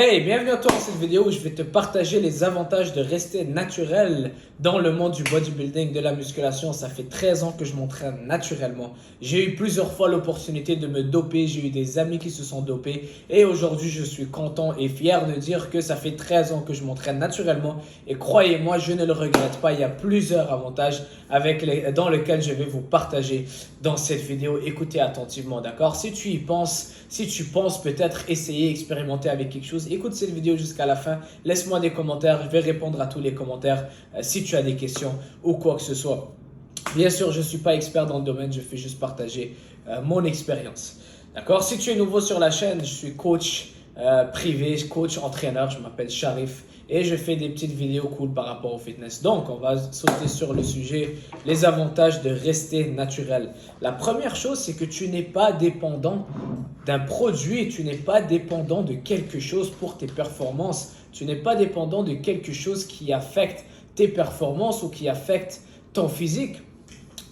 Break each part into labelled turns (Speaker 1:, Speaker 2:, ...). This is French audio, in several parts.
Speaker 1: Hey, bienvenue à toi dans cette vidéo où je vais te partager les avantages de rester naturel dans le monde du bodybuilding, de la musculation. Ça fait 13 ans que je m'entraîne naturellement. J'ai eu plusieurs fois l'opportunité de me doper, j'ai eu des amis qui se sont dopés et aujourd'hui je suis content et fier de dire que ça fait 13 ans que je m'entraîne naturellement et croyez-moi, je ne le regrette pas. Il y a plusieurs avantages dans lesquels je vais vous partager dans cette vidéo. Écoutez attentivement, d'accord? Si tu y penses, si tu penses peut-être essayer, expérimenter avec quelque chose, écoute cette vidéo jusqu'à la fin. Laisse-moi des commentaires. Je vais répondre à tous les commentaires si tu as des questions ou quoi que ce soit. Bien sûr, je ne suis pas expert dans le domaine. Je fais juste partager mon expérience. D'accord? Si tu es nouveau sur la chaîne, je suis coach privé, coach entraîneur. Je m'appelle Sharif. Et je fais des petites vidéos cool par rapport au fitness. Donc, on va sauter sur le sujet, les avantages de rester naturel. La première chose, c'est que tu n'es pas dépendant d'un produit, tu n'es pas dépendant de quelque chose pour tes performances. Tu n'es pas dépendant de quelque chose qui affecte tes performances ou qui affecte ton physique.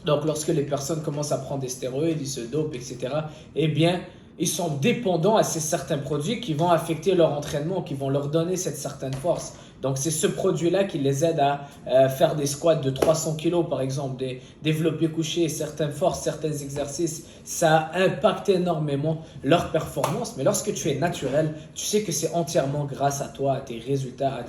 Speaker 1: Donc, lorsque les personnes commencent à prendre des stéroïdes, ils se dopent, etc., eh bien, ils sont dépendants à ces certains produits qui vont affecter leur entraînement, qui vont leur donner cette certaine force. Donc, c'est ce produit-là qui les aide à faire des squats de 300 kg, par exemple, des développés couchés, certaines forces, certains exercices. Ça impacte énormément leur performance. Mais lorsque tu es naturel, tu sais que c'est entièrement grâce à toi, à tes résultats,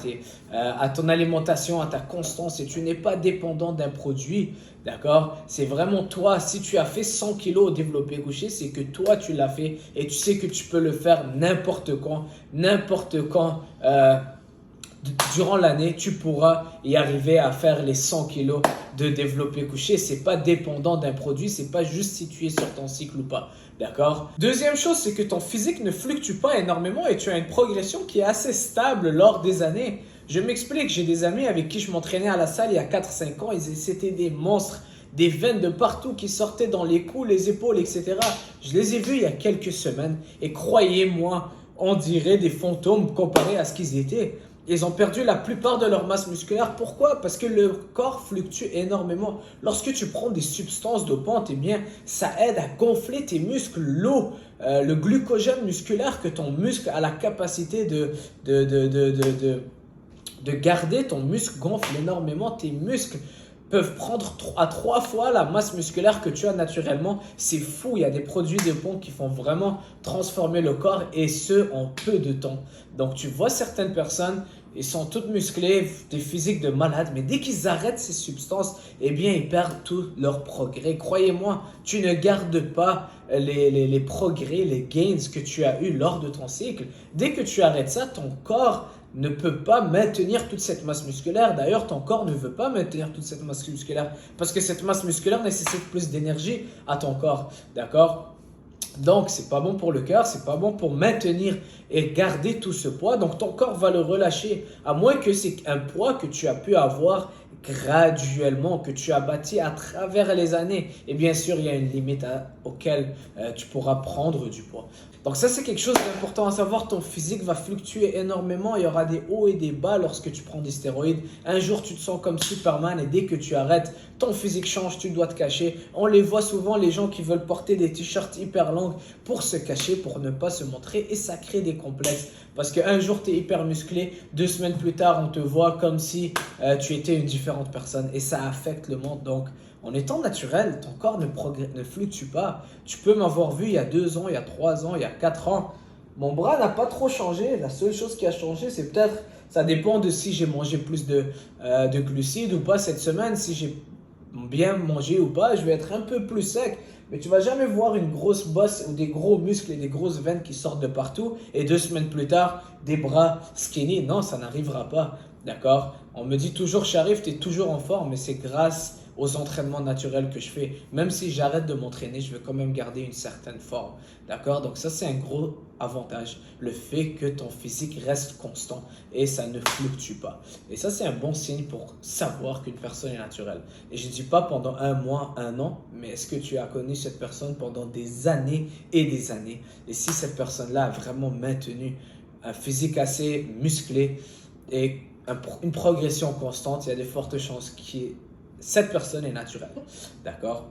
Speaker 1: à ton alimentation, à ta constance. Et tu n'es pas dépendant d'un produit. D'accord? C'est vraiment toi. Si tu as fait 100 kg au développé couché, c'est que toi, tu l'as fait et tu sais que tu peux le faire n'importe quand durant l'année, tu pourras y arriver à faire les 100 kg de développé couché. C'est pas dépendant d'un produit, c'est pas juste si tu es sur ton cycle ou pas. D'accord? Deuxième chose, c'est que ton physique ne fluctue pas énormément et tu as une progression qui est assez stable lors des années. Je m'explique, j'ai des amis avec qui je m'entraînais à la salle il y a 4-5 ans, c'était des monstres, des veines de partout qui sortaient dans les coups, les épaules, etc. Je les ai vus il y a quelques semaines et croyez-moi, on dirait des fantômes comparés à ce qu'ils étaient. Ils ont perdu la plupart de leur masse musculaire. Pourquoi? Parce que le corps fluctue énormément. Lorsque tu prends des substances dopantes, eh bien, ça aide à gonfler tes muscles. L'eau, le glucogène musculaire que ton muscle a la capacité de garder, ton muscle gonfle énormément. Tes muscles peuvent prendre à 3 fois la masse musculaire que tu as naturellement. C'est fou, il y a des produits de pompe qui font vraiment transformer le corps et ce en peu de temps. Donc tu vois certaines personnes, ils sont toutes musclées, des physiques de malades, mais dès qu'ils arrêtent ces substances, eh bien ils perdent tout leur progrès. Croyez-moi, tu ne gardes pas les progrès, les gains que tu as eu lors de ton cycle. Dès que tu arrêtes ça, ton corps ne peut pas maintenir toute cette masse musculaire. D'ailleurs, ton corps ne veut pas maintenir toute cette masse musculaire parce que cette masse musculaire nécessite plus d'énergie à ton corps. D'accord? Donc, c'est pas bon pour le cœur, c'est pas bon pour maintenir et garder tout ce poids. Donc, ton corps va le relâcher, à moins que c'est un poids que tu as pu avoir graduellement, que tu as bâti à travers les années. Et bien sûr, il y a une limite auquel tu pourras prendre du poids. Donc ça, c'est quelque chose d'important à savoir. Ton physique va fluctuer énormément. Il y aura des hauts et des bas lorsque tu prends des stéroïdes. Un jour, tu te sens comme Superman et dès que tu arrêtes, ton physique change, tu dois te cacher. On les voit souvent, les gens qui veulent porter des t-shirts hyper longs pour se cacher, pour ne pas se montrer et ça crée des complexes. Parce qu'un jour, tu es hyper musclé, 2 semaines plus tard, on te voit comme si tu étais une différente personne et ça affecte le monde. Donc, en étant naturel, ton corps ne fluctue pas. Tu peux m'avoir vu il y a 2 ans, il y a 3 ans, il y a 4 ans. Mon bras n'a pas trop changé. La seule chose qui a changé, c'est peut-être, ça dépend de si j'ai mangé plus de glucides ou pas cette semaine. Si j'ai bien mangé ou pas, je vais être un peu plus sec. Mais tu vas jamais voir une grosse bosse ou des gros muscles et des grosses veines qui sortent de partout et 2 semaines plus tard, des bras skinny. Non, ça n'arrivera pas. D'accord? On me dit toujours, Sharif, tu es toujours en forme, mais c'est grâce aux entraînements naturels que je fais. Même si j'arrête de m'entraîner, je vais quand même garder une certaine forme. D'accord? Donc ça, c'est un gros avantage. Le fait que ton physique reste constant et ça ne fluctue pas. Et ça, c'est un bon signe pour savoir qu'une personne est naturelle. Et je ne dis pas pendant 1 mois, 1 an, mais est-ce que tu as connu cette personne pendant des années et des années? Et si cette personne-là a vraiment maintenu un physique assez musclé et une progression constante, il y a de fortes chances que cette personne est naturelle. D'accord?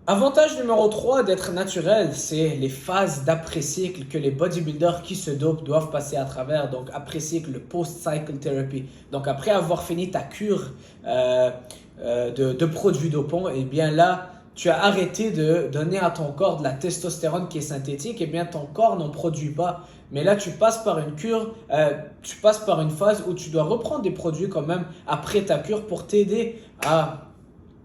Speaker 1: Avantage numéro 3 d'être naturel, c'est les phases d'après-cycle que les bodybuilders qui se dopent doivent passer à travers. Donc, après-cycle, le post-cycle therapy. Donc, après avoir fini ta cure de produits dopants, et bien là, tu as arrêté de donner à ton corps de la testostérone qui est synthétique, et bien ton corps n'en produit pas. Mais là, tu passes par une cure, tu passes par une phase où tu dois reprendre des produits quand même après ta cure pour t'aider à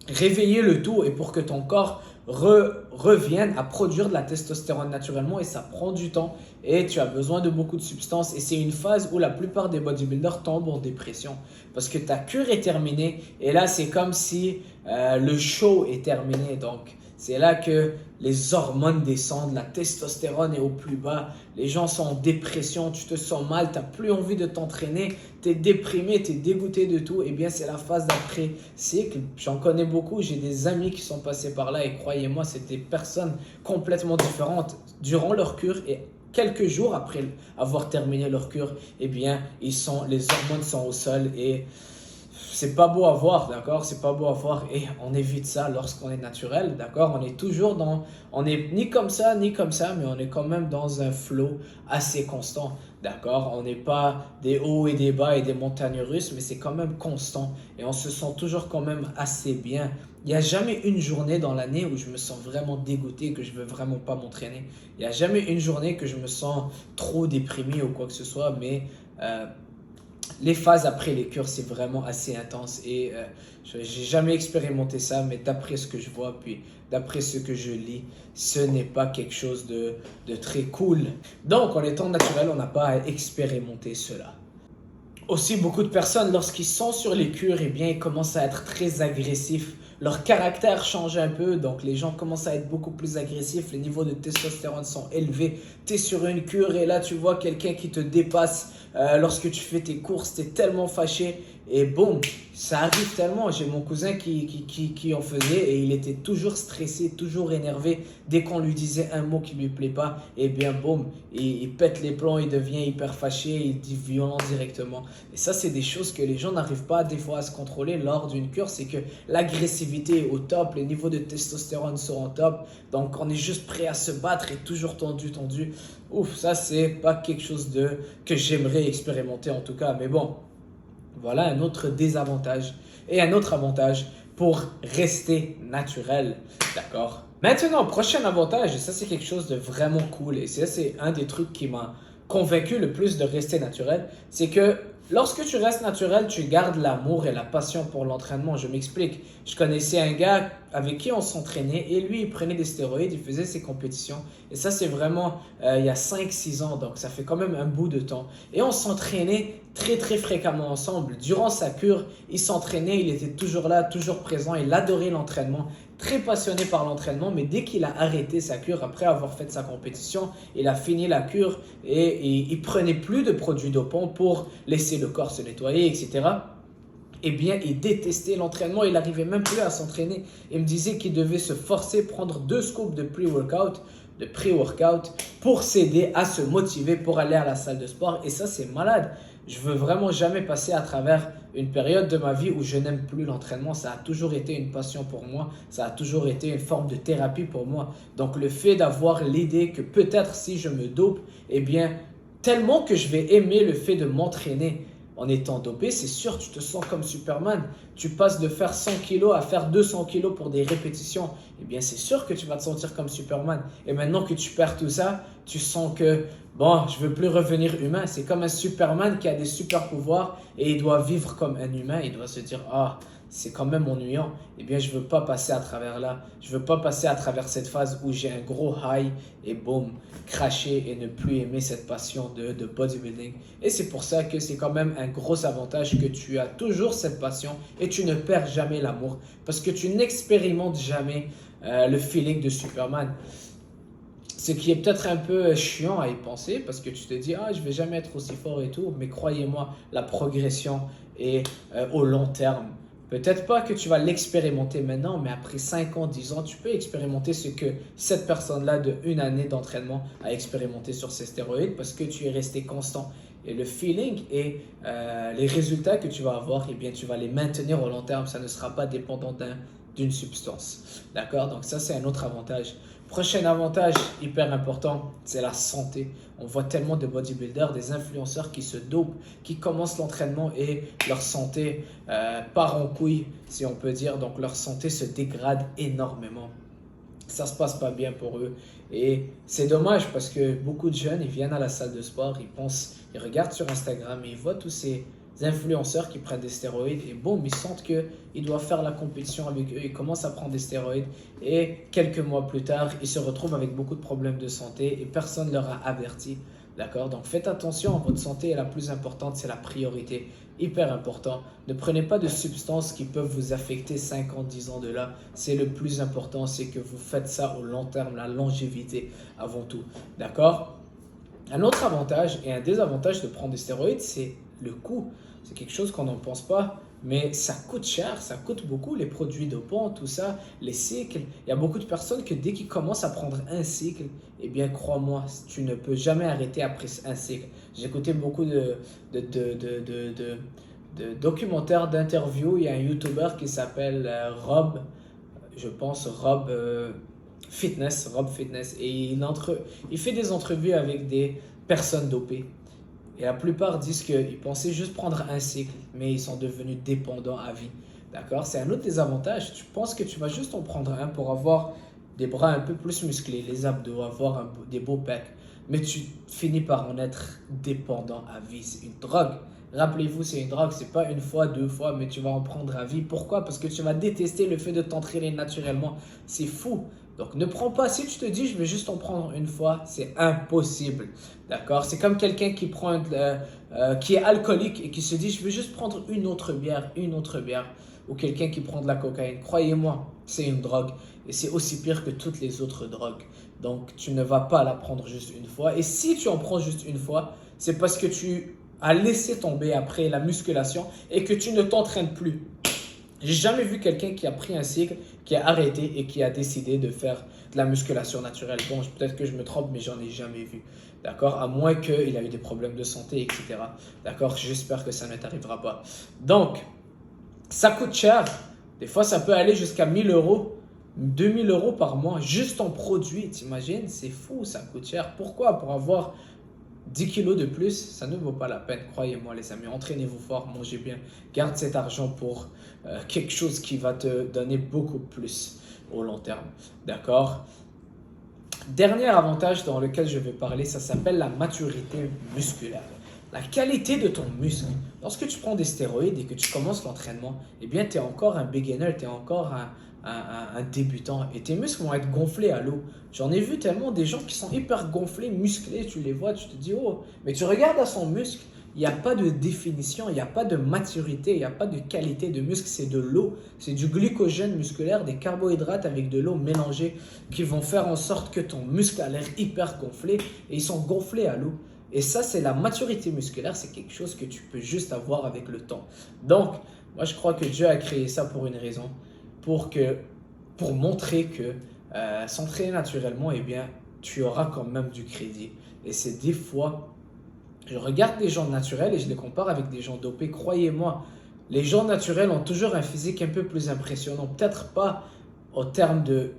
Speaker 1: réveiller le tout et pour que ton corps revienne à produire de la testostérone naturellement et ça prend du temps et tu as besoin de beaucoup de substances et c'est une phase où la plupart des bodybuilders tombent en dépression parce que ta cure est terminée et là c'est comme si le show est terminé donc c'est là que les hormones descendent, la testostérone est au plus bas, les gens sont en dépression, tu te sens mal, tu n'as plus envie de t'entraîner, tu es déprimé, tu es dégoûté de tout, et bien c'est la phase d'après-cycle. J'en connais beaucoup, j'ai des amis qui sont passés par là et croyez-moi, c'est des personnes complètement différentes durant leur cure et quelques jours après avoir terminé leur cure, eh bien les hormones sont au sol et c'est pas beau à voir, d'accord? C'est pas beau à voir et on évite ça lorsqu'on est naturel, d'accord? On est ni comme ça, ni comme ça, mais on est quand même dans un flow assez constant, d'accord? On n'est pas des hauts et des bas et des montagnes russes, mais c'est quand même constant et on se sent toujours quand même assez bien. Il n'y a jamais une journée dans l'année où je me sens vraiment dégoûté, que je veux vraiment pas m'entraîner. Il n'y a jamais une journée que je me sens trop déprimé ou quoi que ce soit, mais les phases après les cures, c'est vraiment assez intense et j'ai jamais expérimenté ça, mais d'après ce que je vois, puis d'après ce que je lis, ce n'est pas quelque chose de très cool. Donc, en étant naturel, on n'a pas à expérimenter cela. Aussi, beaucoup de personnes, lorsqu'ils sont sur les cures, eh bien, ils commencent à être très agressifs. Leur caractère change un peu, donc les gens commencent à être beaucoup plus agressifs. Les niveaux de testostérone sont élevés. Tu es sur une cure et là, tu vois quelqu'un qui te dépasse lorsque tu fais tes courses. Tu es tellement fâché et boum, ça arrive tellement. J'ai mon cousin qui en faisait et il était toujours stressé, toujours énervé. Dès qu'on lui disait un mot qui lui plaît pas, et bien boum, il pète les plombs, il devient hyper fâché, il dit violent directement. Et ça, c'est des choses que les gens n'arrivent pas des fois à se contrôler lors d'une cure. C'est que l'agressivité est au top, les niveaux de testostérone sont au top. Donc, on est juste prêt à se battre et toujours tendu, tendu. Ouf, ça, c'est pas quelque chose que j'aimerais expérimenter en tout cas. Mais bon, voilà un autre désavantage et un autre avantage pour rester naturel. D'accord? Maintenant, prochain avantage, et ça c'est quelque chose de vraiment cool, et ça c'est un des trucs qui m'a convaincu le plus de rester naturel, c'est que lorsque tu restes naturel, tu gardes l'amour et la passion pour l'entraînement. Je m'explique. Je connaissais un gars avec qui on s'entraînait et lui, il prenait des stéroïdes, il faisait ses compétitions. Et ça, c'est vraiment il y a 5 6 ans, donc ça fait quand même un bout de temps. Et on s'entraînait très très fréquemment ensemble. Durant sa cure, il s'entraînait, il était toujours là, toujours présent, il adorait l'entraînement. Très passionné par l'entraînement, mais dès qu'il a arrêté sa cure, après avoir fait sa compétition, il a fini la cure et il prenait plus de produits dopants pour laisser le corps se nettoyer, etc. Eh bien, il détestait l'entraînement, il n'arrivait même plus à s'entraîner. Il me disait qu'il devait se forcer, prendre 2 scoops de pré-workout pour s'aider à se motiver pour aller à la salle de sport. Et ça, c'est malade. Je veux vraiment jamais passer à travers une période de ma vie où je n'aime plus l'entraînement. Ça a toujours été une passion pour moi. Ça a toujours été une forme de thérapie pour moi. Donc, le fait d'avoir l'idée que peut-être si je me dope, eh bien, tellement que je vais aimer le fait de m'entraîner en étant dopé, c'est sûr, tu te sens comme Superman. Tu passes de faire 100 kilos à faire 200 kilos pour des répétitions. Eh bien, c'est sûr que tu vas te sentir comme Superman. Et maintenant que tu perds tout ça, tu sens que, bon, je veux plus revenir humain. C'est comme un Superman qui a des super pouvoirs et il doit vivre comme un humain. Il doit se dire, ah, c'est quand même ennuyant. Eh bien, je veux pas passer à travers là. Je veux pas passer à travers cette phase où j'ai un gros high et boum, cracher et ne plus aimer cette passion de bodybuilding. Et c'est pour ça que c'est quand même un gros avantage que tu as toujours cette passion et tu ne perds jamais l'amour parce que tu n'expérimentes jamais le feeling de Superman. Ce qui est peut-être un peu chiant à y penser parce que tu te dis, ah, je vais jamais être aussi fort et tout, mais croyez-moi, la progression est au long terme. Peut-être pas que tu vas l'expérimenter maintenant, mais après 5 ans, 10 ans, tu peux expérimenter ce que cette personne-là de une année d'entraînement a expérimenté sur ces stéroïdes parce que tu es resté constant. Et le feeling et les résultats que tu vas avoir, eh bien, tu vas les maintenir au long terme. Ça ne sera pas dépendant d'une substance. D'accord? Donc ça, c'est un autre avantage. Prochain avantage hyper important, c'est la santé. On voit tellement de bodybuilders, des influenceurs qui se dopent, qui commencent l'entraînement et leur santé part en couille, si on peut dire. Donc leur santé se dégrade énormément. Ça se passe pas bien pour eux. Et c'est dommage parce que beaucoup de jeunes, ils viennent à la salle de sport, ils pensent, ils regardent sur Instagram et ils voient tous ces influenceurs qui prennent des stéroïdes et boum, ils sentent qu'ils doivent faire la compétition avec eux, ils commencent à prendre des stéroïdes et quelques mois plus tard, ils se retrouvent avec beaucoup de problèmes de santé et personne ne leur a averti. D'accord? Donc faites attention, votre santé est la plus importante, c'est la priorité, hyper important. Ne prenez pas de substances qui peuvent vous affecter 5 ans, 10 ans de là. C'est le plus important, c'est que vous faites ça au long terme, la longévité avant tout. D'accord? Un autre avantage et un désavantage de prendre des stéroïdes, c'est le coût. C'est quelque chose qu'on n'en pense pas, mais ça coûte cher, ça coûte beaucoup, les produits dopants, tout ça, les cycles. Il y a beaucoup de personnes que dès qu'ils commencent à prendre un cycle, eh bien, crois-moi, tu ne peux jamais arrêter après un cycle. J'ai écouté beaucoup de documentaires, d'interviews. Il y a un YouTuber qui s'appelle Rob, je pense, Rob Fitness, et il fait des entrevues avec des personnes dopées. Et la plupart disent qu'ils pensaient juste prendre un cycle, mais ils sont devenus dépendants à vie. D'accord? C'est un autre des avantages. Tu penses que tu vas juste en prendre un pour avoir des bras un peu plus musclés, les abdos, avoir des beaux pecs. Mais tu finis par en être dépendant à vie. C'est une drogue. Rappelez-vous, c'est une drogue. C'est pas une fois, deux fois, mais tu vas en prendre à vie. Pourquoi? Parce que tu vas détester le fait de t'entraîner naturellement. C'est fou. Donc ne prends pas, si tu te dis je vais juste en prendre une fois, c'est impossible. D'accord? C'est comme quelqu'un qui est alcoolique et qui se dit je vais juste prendre une autre bière. Ou quelqu'un qui prend de la cocaïne. Croyez-moi, c'est une drogue et c'est aussi pire que toutes les autres drogues. Donc tu ne vas pas la prendre juste une fois. Et si tu en prends juste une fois, c'est parce que tu as laissé tomber après la musculation et que tu ne t'entraînes plus. J'ai jamais vu quelqu'un qui a pris un cycle, qui a arrêté et qui a décidé de faire de la musculation naturelle. Bon, peut-être que je me trompe, mais j'en ai jamais vu. D'accord? À moins qu'il a eu des problèmes de santé, etc. D'accord? J'espère que ça ne t'arrivera pas. Donc, ça coûte cher. Des fois, ça peut aller jusqu'à 1 000 euros, 2 000 euros par mois, juste en produits. T'imagines? C'est fou, ça coûte cher. Pourquoi? Pour avoir 10 kilos de plus, ça ne vaut pas la peine, croyez-moi les amis. Entraînez-vous fort, mangez bien, garde cet argent pour quelque chose qui va te donner beaucoup plus au long terme. D'accord? Dernier avantage dans lequel je vais parler, ça s'appelle la maturité musculaire. La qualité de ton muscle. Lorsque tu prends des stéroïdes et que tu commences l'entraînement, eh bien, tu es encore un beginner, tu es encore un débutant et tes muscles vont être gonflés à l'eau. J'en ai vu tellement des gens qui sont hyper gonflés, musclés, tu les vois, tu te dis oh, mais tu regardes à son muscle, il n'y a pas de définition, il n'y a pas de maturité, il n'y a pas de qualité de muscle, c'est de l'eau, c'est du glycogène musculaire, des carbohydrates avec de l'eau mélangée qui vont faire en sorte que ton muscle a l'air hyper gonflé et ils sont gonflés à l'eau. Et ça, c'est la maturité musculaire, c'est quelque chose que tu peux juste avoir avec le temps. Donc, moi, je crois que Dieu a créé ça pour une raison, pour montrer que s'entraîner naturellement, eh bien, tu auras quand même du crédit. Et c'est des fois, je regarde des gens naturels et je les compare avec des gens dopés. Croyez-moi, les gens naturels ont toujours un physique un peu plus impressionnant. Peut-être pas en termes de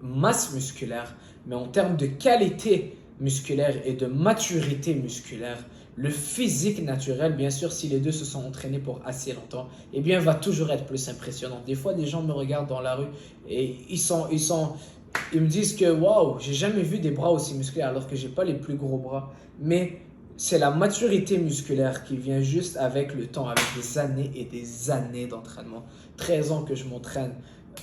Speaker 1: masse musculaire, mais en termes de qualité musculaire et de maturité musculaire. Le physique naturel, bien sûr, si les deux se sont entraînés pour assez longtemps, eh bien, va toujours être plus impressionnant. Des fois, des gens me regardent dans la rue et ils me disent que waouh, j'ai jamais vu des bras aussi musculaires alors que j'ai pas les plus gros bras. Mais c'est la maturité musculaire qui vient juste avec le temps, avec des années et des années d'entraînement. 13 ans que je m'entraîne.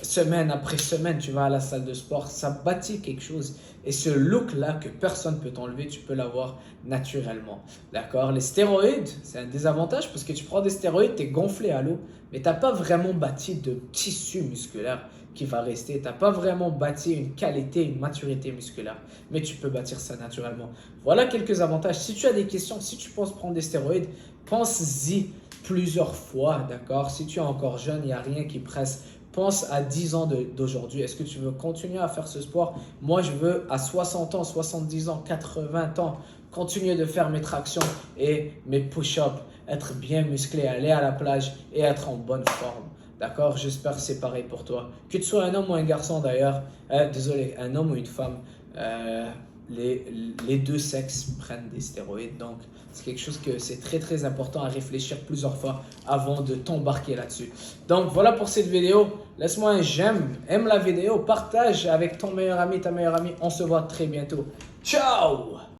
Speaker 1: Semaine après semaine, tu vas à la salle de sport, ça bâtit quelque chose. Et ce look-là que personne ne peut t'enlever, tu peux l'avoir naturellement. D'accord? Les stéroïdes, c'est un désavantage parce que tu prends des stéroïdes, tu es gonflé à l'eau, mais tu n'as pas vraiment bâti de tissu musculaire qui va rester. Tu n'as pas vraiment bâti une qualité, une maturité musculaire, mais tu peux bâtir ça naturellement. Voilà quelques avantages. Si tu as des questions, si tu penses prendre des stéroïdes, pense-y plusieurs fois. D'accord? Si tu es encore jeune, il n'y a rien qui presse. Pense à 10 ans d'aujourd'hui. Est-ce que tu veux continuer à faire ce sport? Moi, je veux à 60 ans, 70 ans, 80 ans, continuer de faire mes tractions et mes push-ups, être bien musclé, aller à la plage et être en bonne forme. D'accord? J'espère que c'est pareil pour toi. Que tu sois un homme ou un garçon d'ailleurs, désolé, un homme ou une femme, euh, les, les deux sexes prennent des stéroïdes. Donc, c'est quelque chose que c'est très très important à réfléchir plusieurs fois avant de t'embarquer là-dessus. Donc, voilà pour cette vidéo. Laisse-moi un j'aime, aime la vidéo, partage avec ton meilleur ami, ta meilleure amie. On se voit très bientôt. Ciao!